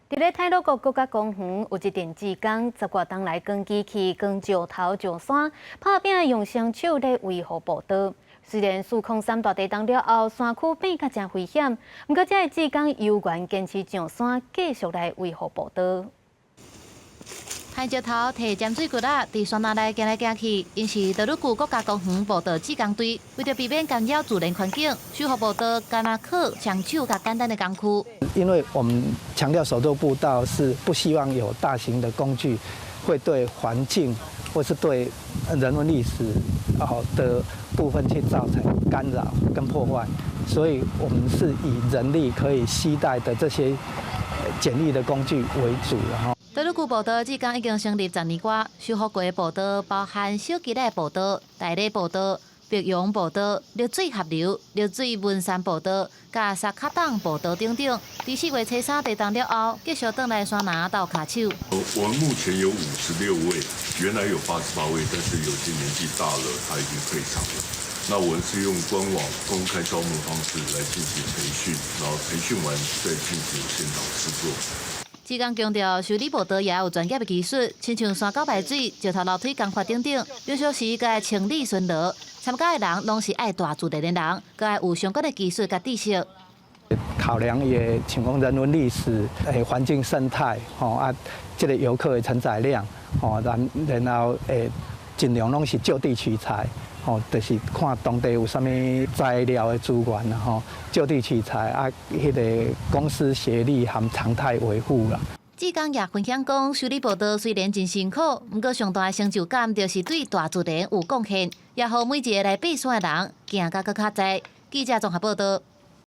伫咧太鲁阁国家公园有一阵志工，十外冬来扛机器、扛石头、上山，拍拼用双手咧维护步道。虽然403大地震了后，山区变甲真危险，不过这个志工悠然坚持上山，继续来维护步道。抬石头、摕尖水骨仔，伫山林内行来行去，因是德鲁古国家公园步道志工队，为着避免干扰自然环境，守护步道，干那靠双手甲简单的工具。因为我们强调手作步道是不希望有大型的工具会对环境或是对人文历史的部分去造成干扰跟破坏，所以我们是以人力可以携带的这些简易的工具为主的。德鲁古步道志工已经成立10年多，守护过的步道包含小吉的步道、大理步道、碧阳步道、绿水合流、绿水文山步道、甲沙卡党步道等等。伫4月初3地震了后，继续转来山林斗卡手。我们目前有56位，原来有88位，但是有些年纪大了，他已经退场了。那我们是用官网公开招募方式来进行培训，然后培训完再进行现场施作。志工强调，修理步道也有专业的技术，亲像山沟排水、石头楼梯工法等等，必须时该清理巡逻。参加的人拢是爱大自然的人，佮爱有相关的技术甲知识。考量也像讲人文历史、环境生态，这个游客的承载量，然后尽量拢是就地取材。就是看当地有啥物材料的资源啦，就地取材啊，迄个公司协力含常态维护啦。志工也分享讲，修理步道虽然真辛苦，不过上大的成就感就是对大自然有贡献，也互每一个来爬山的人行甲搁较在。记者综合报道。